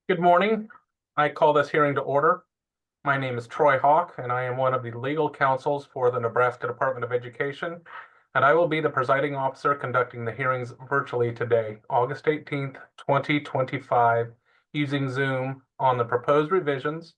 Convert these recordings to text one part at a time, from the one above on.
Good morning. I call this hearing to order. My name is Troy Hawk, and I am one of the legal counsels for the Nebraska Department of Education, and I will be the presiding officer conducting the hearings virtually today, August 18th, 2025, using Zoom on the proposed revisions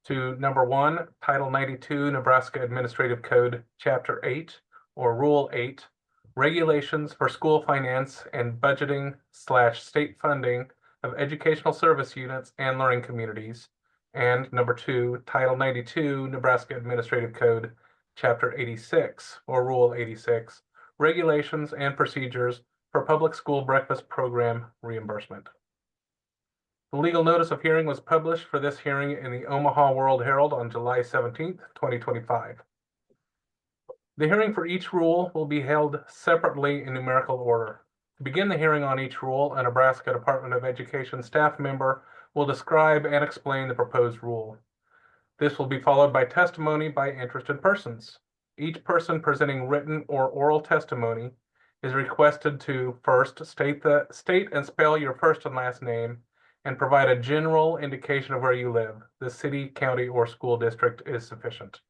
to number 1, Title 92, Nebraska Administrative Code, Chapter 8, or Rule 8, Regulations for School Finance and Budgeting/State Funding of Educational Service Units and Learning Communities, and number 2, Title 92, Nebraska Administrative Code, Chapter 86, or Rule 86, Regulations and Procedures for Public School Breakfast Program Reimbursement. The legal notice of hearing was published for this hearing in the Omaha World Herald on July 17th, 2025. The hearing for each rule will be held separately in numerical order. To begin the hearing on each rule, a Nebraska Department of Education staff member will describe and explain the proposed rule. This will be followed by testimony by interested persons. Each person presenting written or oral testimony is requested to first state and spell your first and last name and provide a general indication of where you live. The city, county, or school district is sufficient.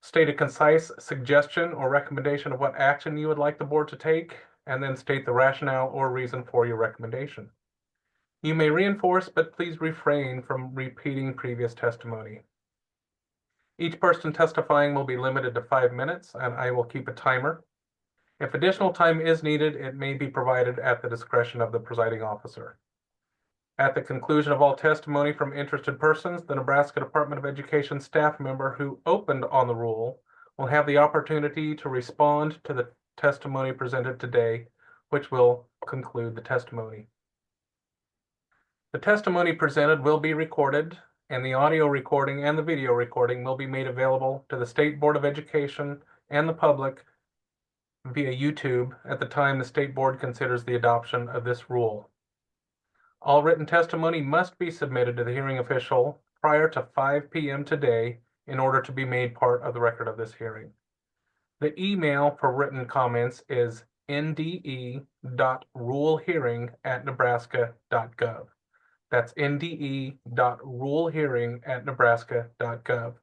State a concise suggestion or recommendation of what action you would like the board to take, and then state the rationale or reason for your recommendation. You may reinforce, but please refrain from repeating previous testimony. Each person testifying will be limited to 5 minutes, and I will keep a timer. If additional time is needed, it may be provided at the discretion of the presiding officer. At the conclusion of all testimony from interested persons, the Nebraska Department of Education staff member who opened on the rule will have the opportunity to respond to the testimony presented today, which will conclude the testimony. The testimony presented will be recorded, and the audio recording and the video recording will be made available to the State Board of Education and the public via YouTube at the time the State Board considers the adoption of this rule. All written testimony must be submitted to the hearing official prior to 5 p.m. today in order to be made part of the record of this hearing. The email for written comments is nde.rulehearing@nebraska.gov. That's nde.rulehearing@nebraska.gov.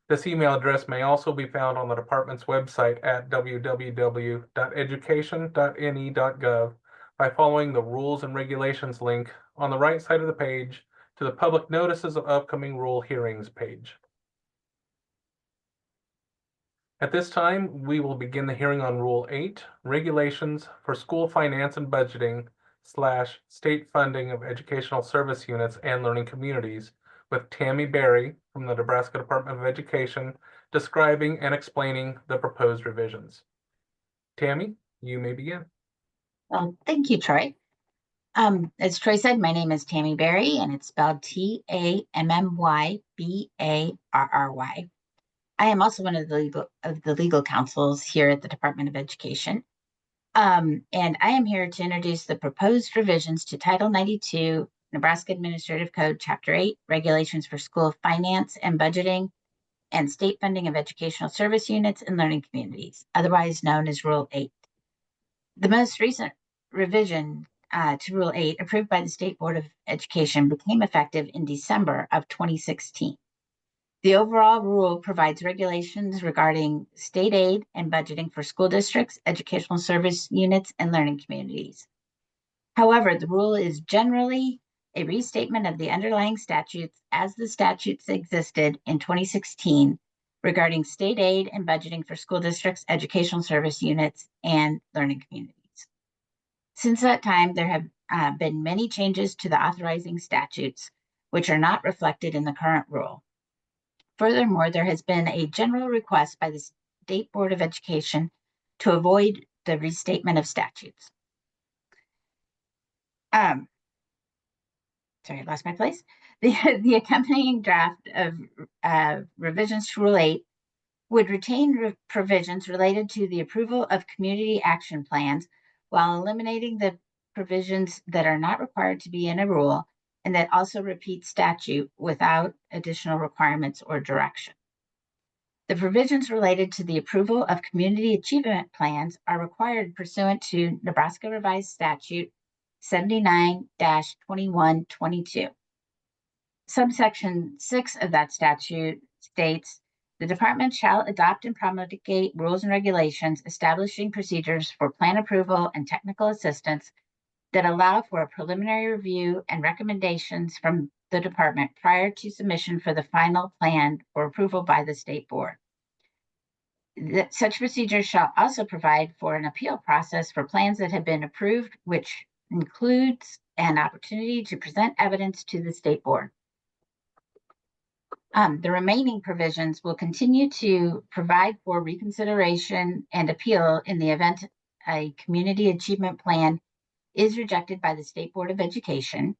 This email address may also be found on the department's website at www.education.ne.gov by following the Rules and Regulations link on the right side of the page to the Public Notices of Upcoming Rule Hearings page. At this time, we will begin the hearing on Rule 8, Regulations for School Finance and Budgeting/State Funding of Educational Service Units and Learning Communities, with Tammy Berry from the Nebraska Department of Education describing and explaining the proposed revisions. Tammy, you may begin. Well, thank you, Troy. As Troy said, my name is Tammy Berry, and it's spelled Tammybarry. I am also one of the legal counsels here at the Department of Education. And I am here to introduce the proposed revisions to Title 92, Nebraska Administrative Code, Chapter 8, Regulations for School Finance and Budgeting and State Funding of Educational Service Units and Learning Communities, otherwise known as Rule 8. The most recent revision to Rule 8, approved by the State Board of Education, became effective in December of 2016. The overall rule provides regulations regarding state aid and budgeting for school districts, educational service units, and learning communities. However, the rule is generally a restatement of the underlying statutes as the statutes existed in 2016 regarding state aid and budgeting for school districts, educational service units, and learning communities. Since that time, there have been many changes to the authorizing statutes, which are not reflected in the current rule. Furthermore, there has been a general request by the State Board of Education to avoid the restatement of statutes. Sorry, I lost my place. The accompanying draft of revisions to Rule 8 would retain provisions related to the approval of community action plans while eliminating the provisions that are not required to be in a rule and that also repeat statute without additional requirements or direction. The provisions related to the approval of community achievement plans are required pursuant to Nebraska Revised Statute 79-2122. Subsection 6 of that statute states the department shall adopt and promulgate rules and regulations establishing procedures for plan approval and technical assistance that allow for a preliminary review and recommendations from the department prior to submission for the final plan for approval by the state board. That such procedures shall also provide for an appeal process for plans that have been approved, which includes an opportunity to present evidence to the state board. The remaining provisions will continue to provide for reconsideration and appeal in the event a community achievement plan is rejected by the State Board of Education,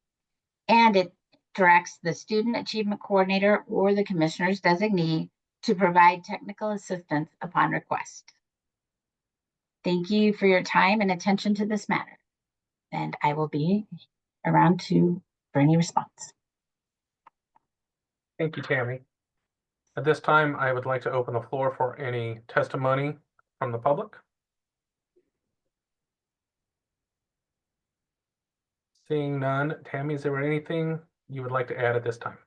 and it directs the student achievement coordinator or the commissioner's designee to provide technical assistance upon request. Thank you for your time and attention to this matter, and I will be around for any response. Thank you, Tammy. At this time, I would like to open the floor for any testimony from the public. Seeing none, Tammy, is there anything you would like to add at this time?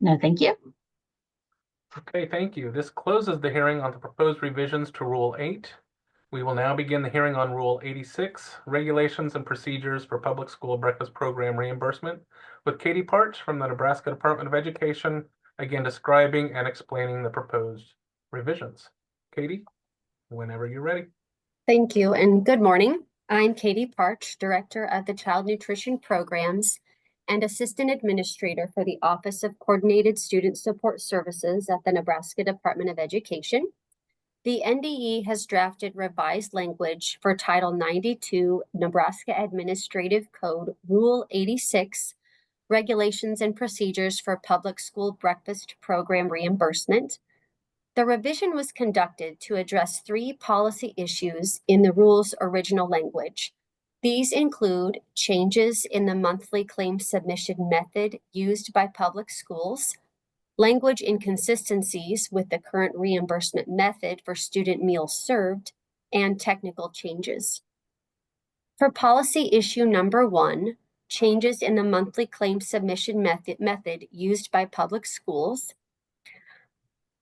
No, thank you. Okay, thank you. This closes the hearing on the proposed revisions to Rule 8. We will now begin the hearing on Rule 86, Regulations and Procedures for Public School Breakfast Program Reimbursement, with Katie Partsch from the Nebraska Department of Education, again describing and explaining the proposed revisions. Katie, whenever you're ready. Thank you, and good morning. I'm Katie Partsch, Director of the Child Nutrition Programs and Assistant Administrator for the Office of Coordinated Student Support Services at the Nebraska Department of Education. The NDE has drafted revised language for Title 92 Nebraska Administrative Code Rule 86, Regulations and Procedures for Public School Breakfast Program Reimbursement. The revision was conducted to address 3 policy issues in the rule's original language. These include changes in the monthly claim submission method used by public schools, language inconsistencies with the current reimbursement method for student meals served, and technical changes. For policy issue number 1, changes in the monthly claim submission method used by public schools,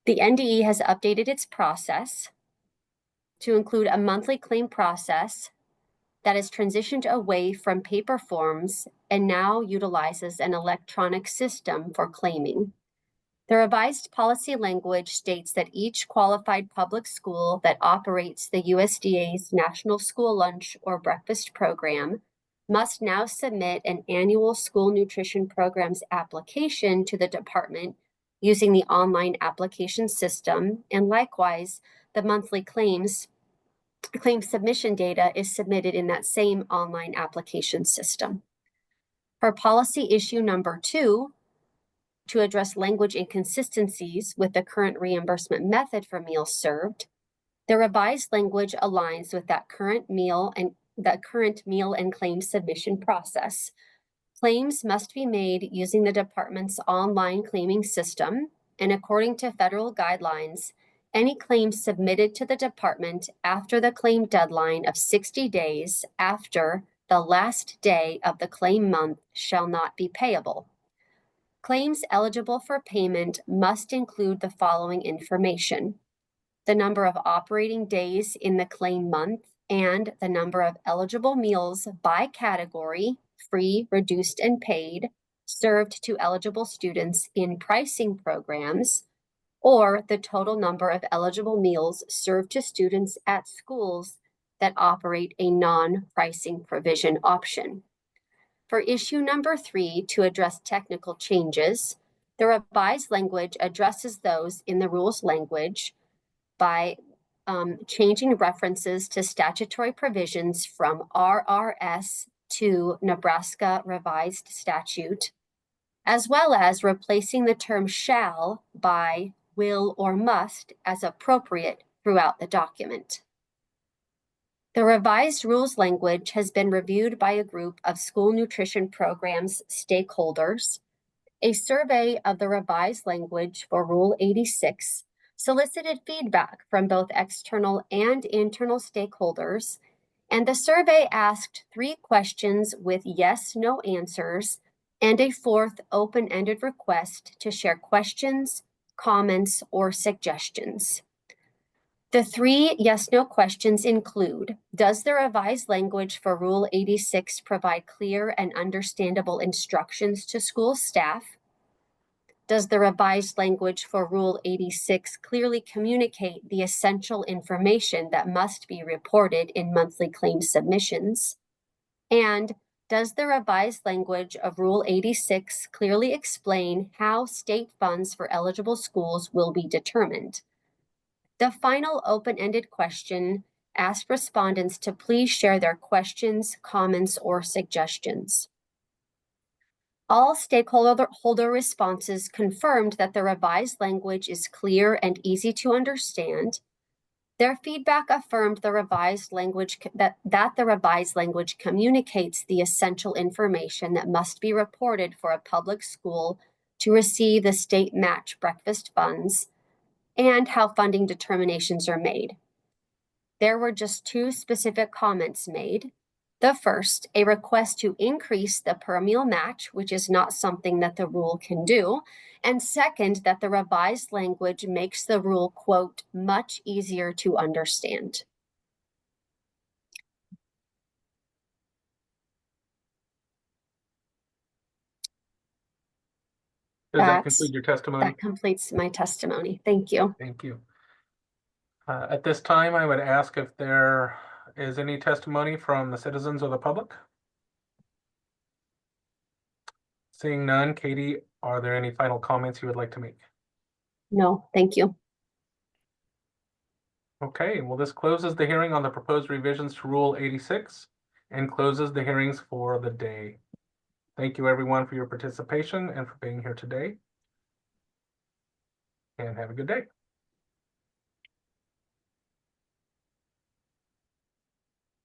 the NDE has updated its process to include a monthly claim process that has transitioned away from paper forms and now utilizes an electronic system for claiming. The revised policy language states that each qualified public school that operates the USDA's National School Lunch or Breakfast Program must now submit an annual school nutrition programs application to the department using the online application system, and likewise, the monthly claim submission data is submitted in that same online application system. For policy issue number 2, to address language inconsistencies with the current reimbursement method for meals served, the revised language aligns with that current meal and claim submission process. Claims must be made using the department's online claiming system, and according to federal guidelines, any claims submitted to the department after the claim deadline of 60 days after the last day of the claim month shall not be payable. Claims eligible for payment must include the following information: the number of operating days in the claim month and the number of eligible meals by category, free, reduced, and paid, served to eligible students in pricing programs, or the total number of eligible meals served to students at schools that operate a non-pricing provision option. For issue number 3, to address technical changes, the revised language addresses those in the rules language by changing references to statutory provisions from RRS to Nebraska Revised Statute, as well as replacing the term shall by will or must as appropriate throughout the document. The revised rules language has been reviewed by a group of school nutrition programs stakeholders. A survey of the revised language for Rule 86 solicited feedback from both external and internal stakeholders And the survey asked 3 questions with yes, no answers, and a 4th open-ended request to share questions, comments, or suggestions. The 3 yes/no questions include: does the revised language for Rule 86 provide clear and understandable instructions to school staff? Does the revised language for Rule 86 clearly communicate the essential information that must be reported in monthly claim submissions? And does the revised language of Rule 86 clearly explain how state funds for eligible schools will be determined? The final open-ended question asked respondents to please share their questions, comments, or suggestions. All stakeholder responses confirmed that the revised language is clear and easy to understand. Their feedback affirmed the revised language that the revised language communicates the essential information that must be reported for a public school to receive the state match breakfast funds, and how funding determinations are made. There were just 2 specific comments made. The first, a request to increase the per meal match, which is not something that the rule can do. And second, that the revised language makes the rule, quote, much easier to understand. Does that conclude your testimony? That completes my testimony. Thank you. Thank you. At this time, I would ask if there is any testimony from the citizens or the public. Seeing none, Katie, are there any final comments you would like to make? No, thank you. Okay, well, this closes the hearing on the proposed revisions to Rule 86 and closes the hearings for the day. Thank you, everyone, for your participation and for being here today. And have a good day.